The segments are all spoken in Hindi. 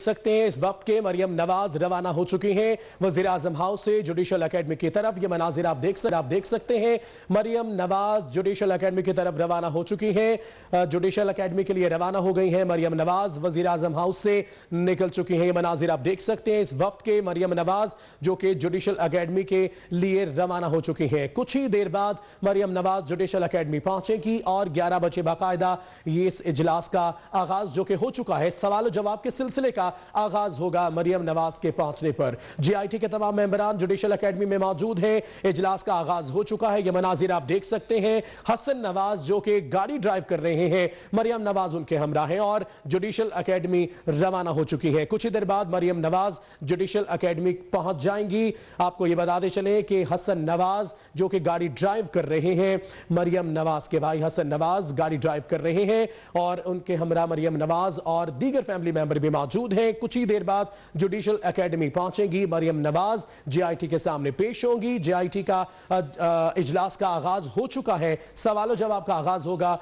सकते हैं इस वक्त के मरियम नवाज रवाना हो चुकी हैं वजीर आजम हाउस से जुडिशल एकेडमी की तरफ। ये मनाजिर आप देख सकते हैं। मरियम नवाज जुडिशल एकेडमी की तरफ रवाना हो चुकी हैं। जुडिशल एकेडमी के लिए रवाना हो गई हैं मरियम नवाज, वजीर आजम हाउस से निकल चुकी हैं। ये मनाजिर आप देख सकते हैं इस वक्त के मरियम नवाज जो कि जुडिशल एकेडमी के लिए रवाना हो चुकी हैं। कुछ ही देर बाद मरियम नवाज जुडिशल एकेडमी पहुंचेगी और 11 बजे बाकायदा ये इस इजलास का आगाज जो कि हो चुका है, सवाल जवाब के सिलसिले का आगाज होगा मरियम नवाज के पहुंचने पर। जीआईटी के तमाम मेंबरान जुडिशल एकेडमी में मौजूद हैं। इजलास का आगाज हो चुका है। यह मनाजिर आप देख सकते हैं। हसन नवाज जो कि गाड़ी ड्राइव कर रहे हैं, मरियम नवाज उनके हमरा हैं और जुडिशल एकेडमी रवाना हो चुकी है। कुछ ही देर बाद मरियम नवाज जुडिशल एकेडमी पहुंच जाएंगी। आपको यह बताते चले कि हसन नवाज जो कि गाड़ी ड्राइव कर रहे हैं, मरियम नवाज के भाई हसन नवाज गाड़ी ड्राइव कर रहे हैं और उनके हमरा मरियम नवाज और दीगर फैमिली मेंबर भी मौजूद हैं। कुछ ही देर बाद जुडिशल एकेडमी पहुंचेंगी मरियम नवाज, जीआईटी के सामने पेश होंगी। जीआईटी का इजलास का आगाज हो चुका है। सवाल जवाब का आगाज होगा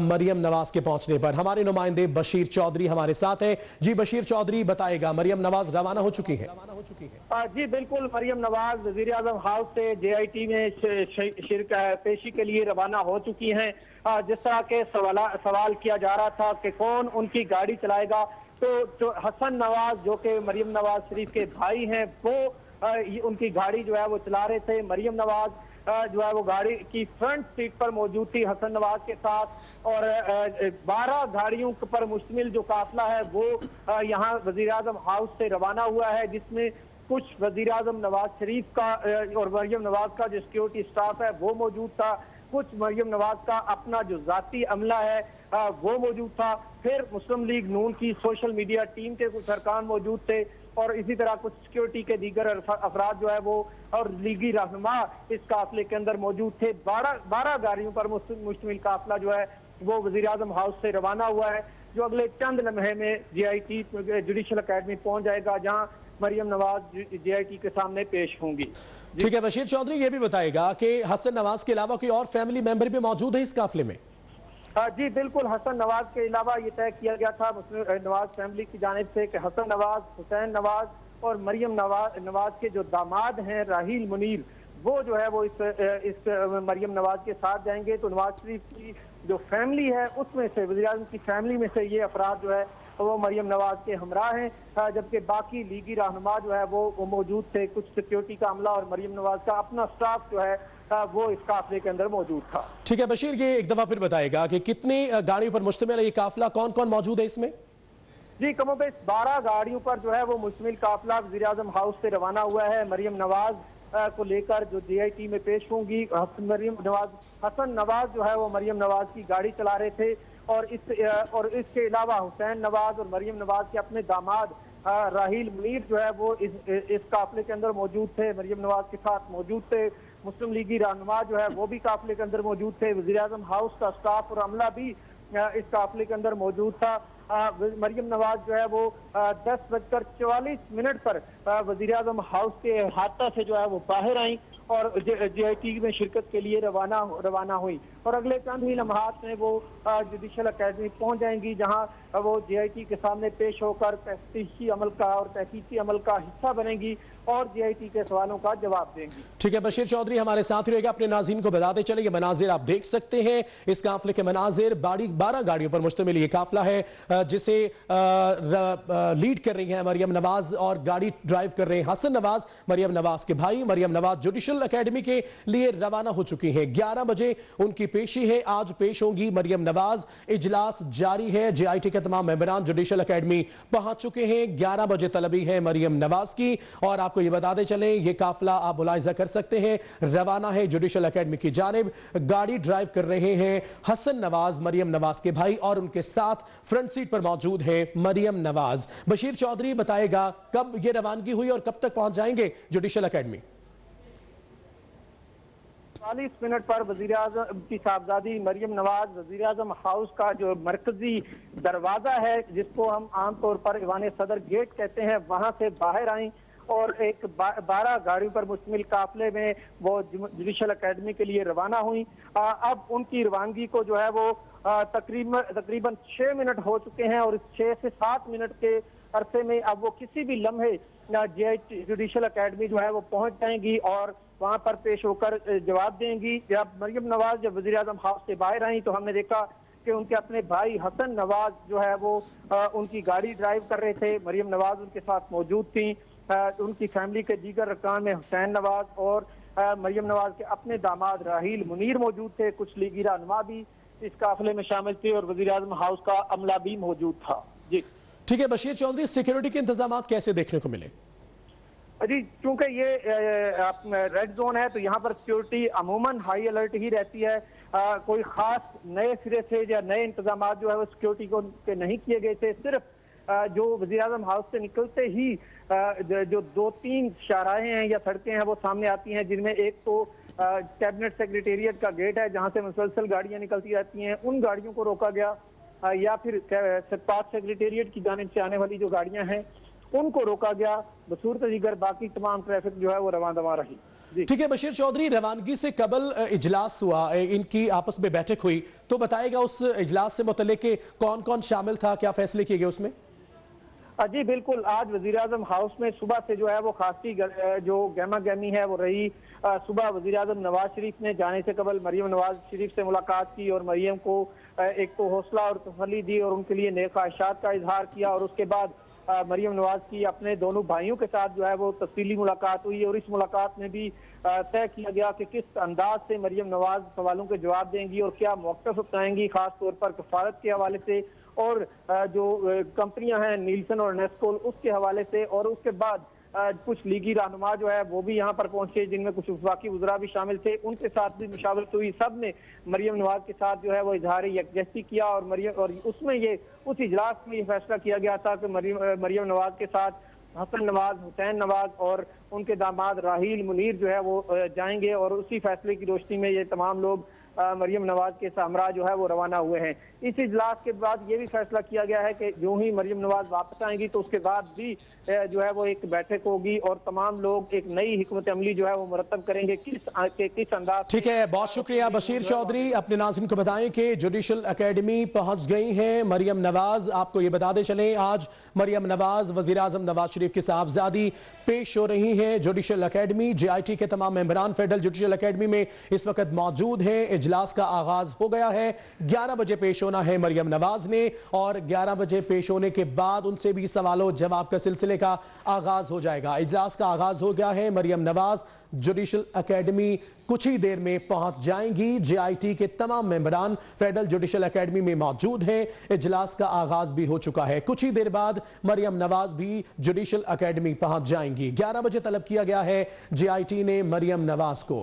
मरियम नवाज के पहुंचने पर। हमारे नुमाइंदे बशीर चौधरी हमारे साथ हैं। जी बशीर चौधरी, बताएगा मरियम नवाज रवाना हो चुकी है? जी बिल्कुल, मरियम नवाज वजीर आजम हाउस से जेआईटी में पेशी के लिए रवाना हो चुकी हैं। जिस तरह के सवाल किया जा रहा था कि कौन उनकी गाड़ी चलाएगा, तो हसन नवाज जो कि मरियम नवाज शरीफ के भाई हैं, वो उनकी गाड़ी जो है वो चला रहे थे। मरियम नवाज जो है वो गाड़ी की फ्रंट सीट पर मौजूद थी हसन नवाज के साथ और 12 गाड़ियों पर मुश्तमिल जो काफिला है वो यहाँ वजीर आजम हाउस से रवाना हुआ है, जिसमें कुछ वजीर आजम नवाज शरीफ का और मरियम नवाज का जो सिक्योरिटी स्टाफ है वो मौजूद था। कुछ मरियम नवाज का अपना जो जाती अमला है वो मौजूद था। फिर मुस्लिम लीग नून की सोशल मीडिया टीम के कुछ अरकान मौजूद थे और इसी तरह कुछ सिक्योरिटी के दीगर अफराद जो है वो और लीगी रहनुमा इस काफिले के अंदर मौजूद थे। 12 गाड़ियों पर मुश्तमिल काफिला जो है वो वजीर आजम हाउस से रवाना हुआ है, जो अगले चंद लम्हे में जीआईटी जुडिशल एकेडमी पहुंच जाएगा, जहां मरियम नवाज जीआईटी के सामने पेश होंगी। ठीक है बशीर चौधरी, ये भी बताएगा कि हसन नवाज के अलावा कोई और फैमिली मेंबर भी मौजूद है इस काफिले में? जी बिल्कुल, हसन नवाज के अलावा ये तय किया गया था मुस्लिम नवाज फैमिली की जानिब से कि हसन नवाज, हुसैन नवाज और मरियम नवाज के जो दामाद हैं राहील मुनीर, वो जो है वो इस मरियम नवाज के साथ जाएंगे। तो नवाज शरीफ की जो फैमिली है उसमें से, वज़ीर आज़म की फैमिली में से ये अफराद जो है वो मरियम नवाज के हमरा हैं, जबकि बाकी लीगी रहनुमा जो है वो मौजूद थे। कुछ सिक्योरिटी का अमला और मरियम नवाज का अपना स्टाफ जो है वो इस काफिले के अंदर मौजूद था। ठीक है बशीर, ये एक दफा फिर बताएगा कि कितनी गाड़ियों पर मुश्तमिल है ये काफिला, कौन कौन मौजूद है इसमें? जी कमोबेश 12 गाड़ियों पर जो है वो मुश्तमिल काफिला वज़ीर आज़म हाउस से रवाना हुआ है। मरियम नवाज को लेकर जो जीआईटी में पेश होंगी। हसन नवाज जो है वो मरियम नवाज की गाड़ी चला रहे थे और इसके अलावा हुसैन नवाज और मरियम नवाज के अपने दामाद राहील मुनीर जो है वो इस काफिले के अंदर मौजूद थे, मरियम नवाज के साथ मौजूद थे। मुस्लिम लीगी रहनुमा जो है वो भी काफिले के अंदर मौजूद थे। वज़ीर आज़म हाउस का स्टाफ और अमला भी इस काफिले के अंदर मौजूद था। मरियम नवाज जो है वो 10:44 पर वज़ीर आज़म हाउस के अहाता से जो है वो बाहर आई और जीआईटी में शिरकत के लिए रवाना हुई और अगले चंद ही लम्हात में वो जुडिशल एकेडमी पहुंच जाएंगी, जहां वो जीआईटी के सामने पेश होकर तहकीकी अमल का हिस्सा बनेंगी और जीआईटी के सवालों का जवाब देंगी। ठीक है बशीर चौधरी हमारे साथ रहेगा। अपने नाज़रीन को बताते चले, ये मनाजिर आप देख सकते हैं। इस काफिले के मनाजिर 12 गाड़ियों पर मुश्तमिल ये काफिला है, जिसे लीड कर रही है मरियम नवाज और गाड़ी ड्राइव कर रहे हैं हसन नवाज, मरियम नवाज के भाई। मरियम नवाज जुडिशल एकेडमी के लिए रवाना हो चुकी है। 11 बजे उनकी पेशी है, आज पेश होंगी मरियम नवाज। इजलास जारी है। जीआईटी के तमाम मेंबरान जुडिशल एकेडमी पहुंच चुके हैं। 11 बजे तलबी है मरियम नवाज की और आपको ये बताते चलें ये काफिला आप मुलाहिजा कर सकते हैं रवाना है जुडिशल एकेडमी की जानिब। गाड़ी ड्राइव कर रहे हैं हसन नवाज, मरियम नवाज के भाई, और उनके साथ फ्रंट सीट पर मौजूद है मरियम नवाज। बशीर चौधरी बताएगा कब ये रवानगी हुई और कब तक पहुंच जाएंगे जुडिशल एकेडमी? 40 मिनट पर वज़ीर आज़म की साहबजादी मरियम नवाज वज़ीर आज़म हाउस का जो मरकजी दरवाजा है, जिसको हम आमतौर पर ईवान सदर गेट कहते हैं, वहां से बाहर आई और एक 12 गाड़ियों पर मुश्तमिल काफिले में वो जुडिशल एकेडमी के लिए रवाना हुई। अब उनकी रवानगी को जो है वो तकरीबन 6 मिनट हो चुके हैं और इस 6 से 7 मिनट के अरसे में अब वो किसी भी लम्हे जेआईटी जुडिशल एकेडमी जो है वो पहुंच जाएंगी और वहां पर पेश होकर जवाब देंगी। जब मरियम नवाज जब वजीर आजम हाउस से बाहर आई तो हमने देखा कि उनके अपने भाई हसन नवाज जो है वो उनकी गाड़ी ड्राइव कर रहे थे। मरियम नवाज उनके साथ मौजूद थी। उनकी फैमिली के दीगर अरकान में हुसैन नवाज और मरियम नवाज के अपने दामाद राहील मुनीर मौजूद थे। कुछ लीगी रहनुमा भी इस काफिले में शामिल थे और वजीर आजम हाउस का अमला भी मौजूद था। जी ठीक है बशीर चौधरी, सिक्योरिटी के इंतजाम कैसे देखने को मिले? जी चूंकि ये रेड जोन है तो यहाँ पर सिक्योरिटी अमूमन हाई अलर्ट ही रहती है। कोई खास नए सिरे से या नए इंतजाम जो है वो सिक्योरिटी को के नहीं किए गए थे। सिर्फ जो वजीर आजम हाउस से निकलते ही जो 2-3 शाहराहें हैं या सड़कें हैं वो सामने आती हैं, जिनमें एक तो कैबिनेट सेक्रेटेरिएट का गेट है जहाँ से मुसलसल गाड़ियाँ निकलती रहती हैं, उन गाड़ियों को रोका गया। या फिर पाक सेक्रेटेरिएट की जानिब से आने वाली जो गाड़ियाँ हैं उनको रोका गया। बसूरत दीगर बाकी तमाम ट्रैफिक जो है वो रवां दवा रही। ठीक है बशीर चौधरी, रवानगी से कबल इजलास हुआ, इनकी आपस में बैठक हुई, तो बताएगा उस इजलास से मुतल्लिक कौन कौन शामिल था, क्या फैसले किए गए उसमें? जी बिल्कुल, आज वजीर आजम हाउस में सुबह से जो है वो खासी जो गहमा गहमी है वो रही। सुबह वजीर आजम नवाज शरीफ ने जाने से कबल मरियम नवाज शरीफ से मुलाकात की और मरियम को एक तो हौसला और तसल्ली दी और उनके लिए नेक ख्वाहिशात का इजहार किया। और उसके बाद मरियम नवाज की अपने दोनों भाइयों के साथ जो है वो तफसीली मुलाकात हुई और इस मुलाकात में भी तय किया गया कि किस अंदाज से मरियम नवाज सवालों के जवाब देंगी और क्या मौक़िफ़ अपनाएंगी, खास तौर पर कफालत के हवाले से और जो कंपनियां हैं नीलसन और नेस्कोल उसके हवाले से। और उसके बाद कुछ लीगी रहनुमा जो है वो भी यहाँ पर पहुंचे, जिनमें कुछ वफाकी वज़रा भी शामिल थे, उनके साथ भी मुशावरत हुई। सब ने मरियम नवाज के साथ जो है वो इजहार यकजहती किया और उसमें ये उस इजलास में ये फैसला किया गया था कि मरियम नवाज के साथ हसन नवाज, हुसैन नवाज और उनके दामाद राहील मुनीर जो है वो जाएंगे। और उसी फैसले की रोशनी में ये तमाम लोग मरियम नवाज के सामरा जो है वो रवाना हुए हैं। इस इजलास के बाद ये भी फैसला किया गया है कि जो ही मरियम नवाज वापस आएंगी तो उसके बाद भी जो है वो एक बैठक होगी और तमाम लोग एक नई हिकमत अमली जो है वो मुरतब करेंगे किस अंदाज। ठीक है, बहुत शुक्रिया बशीर चौधरी। अपने नाज़रीन को बताएं कि जुडिशल एकेडमी पहुंच गई हैं मरियम नवाज। आपको ये बताते चले आज मरियम नवाज वजीर आजम नवाज शरीफ की साहबजादी पेश हो रही हैं जुडिशल एकेडमी। JIT के तमाम मेंबरान फेडरल जुडिशल एकेडमी में इस वक्त मौजूद हैं। इजलास का आगाज हो गया है। 11 बजे पेश होना है मरियम नवाज ने और 11 बजे पेश होने के बाद उनसे भी सवालों जवाब का सिलसिले का आगाज हो जाएगा। इजलास का आगाज हो गया है। मरियम नवाज जुडिशल एकेडमी कुछ ही देर में पहुंच जाएंगी। JIT के तमाम मेंबरान फेडरल जुडिशल एकेडमी में मौजूद हैं। इजलास का आगाज भी हो चुका है। कुछ ही देर बाद मरियम नवाज भी जुडिशल एकेडमी पहुंच जाएंगी। 11 बजे तलब किया गया है JIT ने मरियम नवाज को।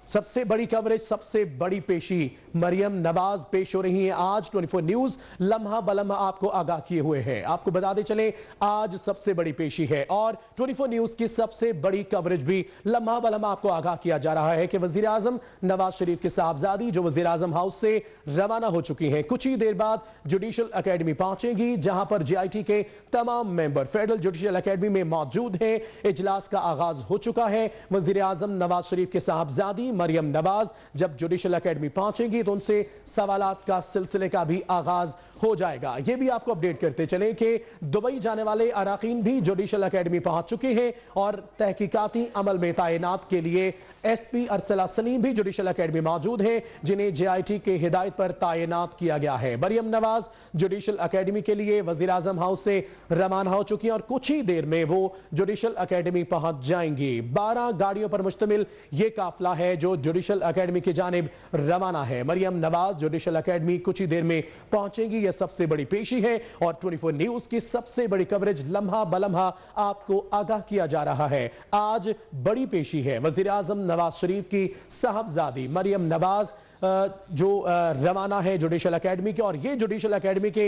सबसे बड़ी कवरेज, सबसे बड़ी पेशी मरियम नवाज पेश हो रही हैं आज। 24 न्यूज लम्हा बलम्हा आपको आगाह किए हुए हैं। आपको बताते चले आज सबसे बड़ी पेशी है और 24 न्यूज की सबसे बड़ी कवरेज भी लम्हा बलम्हा आपको आगाह किया जा रहा है कि वजीर आजम नवाज शरीफ के साहबजादी जो वजीर आजम हाउस से रवाना हो चुकी हैं, कुछ ही देर बाद जुडिशल एकेडमी पहुंचेंगी जहां पर JIT के तमाम मेंबर फेडरल जुडिशल एकेडमी में मौजूद हैं। इजलास का आगाज हो चुका है। वजीर आजम नवाज शरीफ के साहबजादी मरियम नवाज जब जुडिशल एकेडमी पहुंचेंगी तो उनसे सवालात का सिलसिले का भी आगाज हो जाएगा। यह भी आपको अपडेट करते चले कि दुबई जाने वाले अराकीन भी जुडिशल एकेडमी पहुंच चुके हैं और तहकीकाती अमल में तैनात के लिए SP अरसला सलीम भी जुडिशल एकेडमी मौजूद हैं, जिन्हें JIT के हिदायत पर तैनात किया गया है। मरियम नवाज जुडिशल एकेडमी के लिए वजीर आजम हाउस से रवाना हो चुकी हैं और कुछ ही देर में वो जुडिशल एकेडमी पहुंच जाएंगी। 12 गाड़ियों पर मुश्तमिल यह काफिला है जो जुडिशल एकेडमी की जानिब रवाना है। मरियम नवाज जुडिशल एकेडमी कुछ ही देर में पहुंचेंगी। यह सबसे बड़ी पेशी है और 24 न्यूज की सबसे बड़ी कवरेज लम्हा बलम्हा आपको आगाह किया जा रहा है। आज बड़ी पेशी है वजीर आजम नवाज शरीफ की साहबजादी मरियम नवाज जो रवाना है जुडिशल एकेडमी के और ये जुडिशल एकेडमी के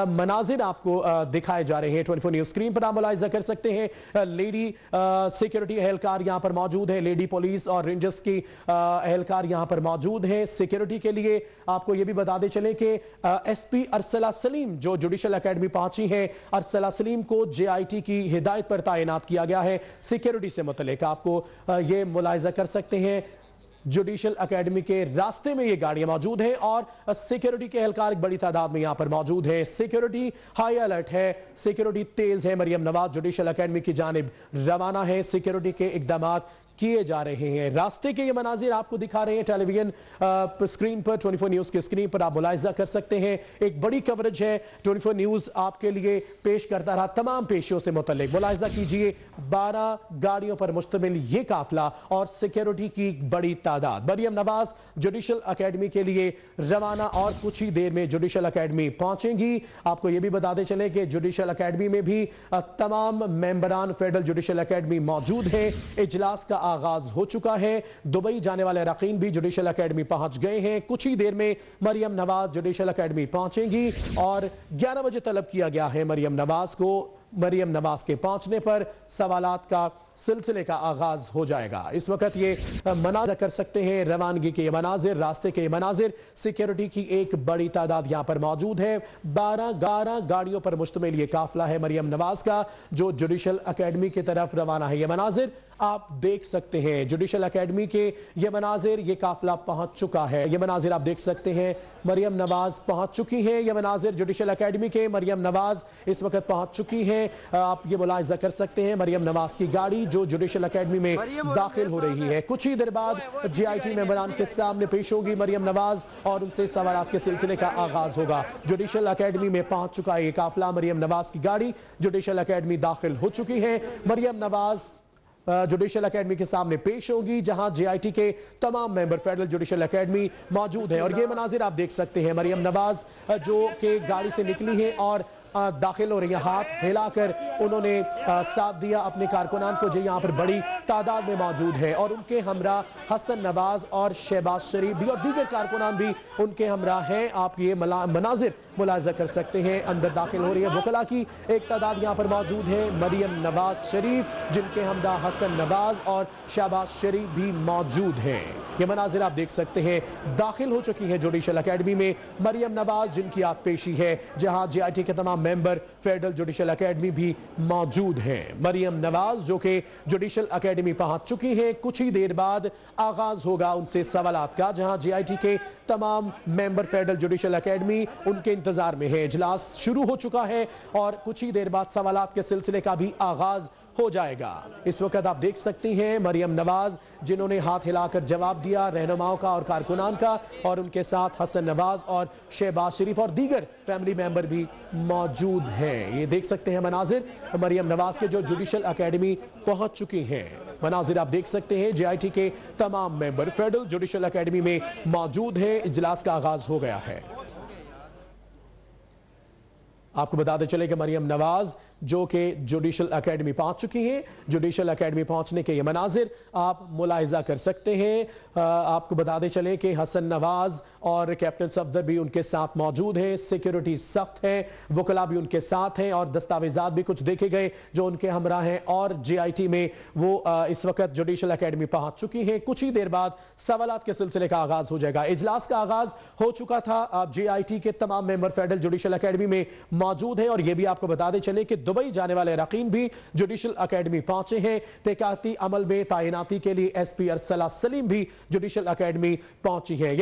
मनाजिर आपको दिखाए जा रहे हैं। 24 न्यूज स्क्रीन पर आप मुलाहिजा कर सकते हैं। लेडी सिक्योरिटी एहलकार यहां पर मौजूद है, लेडी पुलिस और रेंजर्स की एहलकार यहां पर मौजूद है। सिक्योरिटी के लिए आपको यह भी बताते चले कि SP अरसला सलीम जो जुडिशल एकेडमी पहुंची है, अरसला सलीम को JIT की हिदायत पर तैनात किया गया है। सिक्योरिटी से मुतल्लिक आपको यह मुलाहिजा कर सकते हैं। जुडिशल एकेडमी के रास्ते में ये गाड़ियां मौजूद हैं और सिक्योरिटी के एहलकार एक बड़ी तादाद में यहां पर मौजूद है। सिक्योरिटी हाई अलर्ट है, सिक्योरिटी तेज है। मरियम नवाज जुडिशल एकेडमी की जानिब रवाना है। सिक्योरिटी के इकदाम किए जा रहे हैं। रास्ते के ये मनाजिर आपको दिखा रहे हैं टेलीविजन स्क्रीन पर, 24 न्यूज की स्क्रीन पर आप मुलाहिजा कर सकते हैं। एक बड़ी कवरेज है 24 न्यूज आपके लिए पेश करता रहा तमाम पेशियों से मुतल्लिक। मुलाहिजा कीजिए 12 गाड़ियों पर मुश्तमिल ये काफिला और सिक्योरिटी की बड़ी तादाद। मरियम नवाज जुडिशल एकेडमी के लिए रवाना और कुछ ही देर में जुडिशल एकेडमी पहुंचेंगी। आपको यह भी बताते चले कि जुडिशल एकेडमी में भी तमाम मेंबरान फेडरल जुडिशल एकेडमी मौजूद हैं। इजलास का आगाज हो चुका है। दुबई जाने वाले अरकान भी जुडिशल एकेडमी पहुंच गए हैं। कुछ ही देर में मरियम नवाज जुडिशल एकेडमी पहुंचेंगी और 11 बजे तलब किया गया है मरियम नवाज को। मरियम नवाज के पहुंचने पर सवालात का सिलसिले का आगाज हो जाएगा। इस वक्त ये मनाजिर कर सकते हैं, रवानगी के ये मनाजिर, रास्ते के ये मनाजिर। सिक्योरिटी की एक बड़ी तादाद यहां पर मौजूद है। 12 गाड़ियों पर मुश्तमिल ये काफिला है मरियम नवाज का जो जुडिशल एकेडमी की तरफ रवाना है। ये मनाजिर आप देख सकते हैं, जुडिशल एकेडमी के ये मनाजिर, ये काफिला पहुंच चुका है। ये मनाजिर आप देख सकते हैं, मरियम नवाज पहुंच चुकी है। ये मनाजिर जुडिशल एकेडमी के, मरियम नवाज इस वक्त पहुंच चुकी है। आप ये मुलाहिजा कर सकते हैं मरियम नवाज की गाड़ी जो जुडिशल एकेडमी में दाखिल हो रही है। कुछ ही देर बाद जीआईटी मेंबरान के सामने पेश होगी मरियम नवाज और उनसे सवालात के सिलसिले का आगाज होगा। जुडिशल एकेडमी में पहुंच चुका है ये काफिला, मरियम नवाज की गाड़ी जुडिशल एकेडमी दाखिल हो चुकी है। मरियम नवाज जुडिशल एकेडमी के सामने पेश होगी जहां जेआईटी के तमाम मेंबर फेडरल जुडिशल एकेडमी मौजूद है। और ये मनाजिर आप देख सकते हैं, मरियम नवाज जो कि गाड़ी से निकली है और दाखिल हो रही है। हाथ हिलाकर उन्होंने साथ दिया अपने कारकुनान को जो यहाँ पर बड़ी तादाद में मौजूद है और उनके हमरा हसन नवाज और शहबाज शरीफ भी और दीगर कारकुनान भी उनके हमरा हैं। आप ये मनाजिर मुलाहिजा कर सकते हैं। अंदर दाखिल हो रही है वकला की एक तादाद यहाँ पर मौजूद है। मरियम नवाज शरीफ जिनके हमरा हसन नवाज और शहबाज शरीफ भी मौजूद हैं। ये मनाजिर आप देख सकते हैं। दाखिल हो चुकी है जुडिशल एकेडमी में मरियम नवाज जिनकी आतपेशी है, जहां जेआईटी के तमाम मेंबर फेडरल जुडिशल एकेडमी भी मौजूद हैं। मरियम नवाज जो कि जुडिशल एकेडमी पहुंच चुकी है। कुछ ही देर बाद आगाज होगा उनसे सवालात का, जहां जेआईटी के तमाम मेंबर फेडरल जुडिशल एकेडमी उनके इंतजार में है। इजलास शुरू हो चुका है और कुछ ही देर बाद सवालात के सिलसिले का भी आगाज हो जाएगा। इस वक्त आप देख सकती हैं मरियम नवाज जिन्होंने हाथ हिलाकर जवाब दिया रहनुमाओं का और कारकुनान का, और उनके साथ हसन नवाज और शहबाज शरीफ और दीगर फैमिली मेंबर भी मौजूद हैं। ये देख सकते हैं मनाजिर मरियम नवाज के जो जुडिशल एकेडमी पहुंच चुकी हैं। मनाजिर आप देख सकते हैं, जेआईटी के तमाम मेंबर फेडरल जुडिशल एकेडमी में मौजूद हैं। इजलास का आगाज हो गया है। आपको बताते चले कि मरियम नवाज जो कि जुडिशल एकेडमी पहुंच चुकी हैं। जुडिशल एकेडमी पहुंचने के ये मनाजिर आप मुलाहिजा कर सकते हैं। आपको बताते चले कि हसन नवाज और कैप्टन सफदर भी उनके साथ मौजूद हैं। सिक्योरिटी सख्त है, वकला भी उनके साथ हैं और दस्तावेजात भी कुछ देखे गए जो उनके हमरा हैं। और जेआईटी में वो इस वक्त जुडिशल एकेडमी पहुंच चुकी हैं। कुछ ही देर बाद सवालात के सिलसिले का आगाज हो जाएगा। इजलास का आगाज हो चुका था। जेआईटी के तमाम मेंबर फेडरल जुडिशल एकेडमी में मौजूद हैं और ये भी आपको बताते चले कि दुबई जाने वाले अरकान भी जुडिशल एकेडमी पहुंचे हैं। तहकीकाती अमल में तैनाती के लिए एसपी अरसला सलीम भी जुडिशल एकेडमी पहुंची है।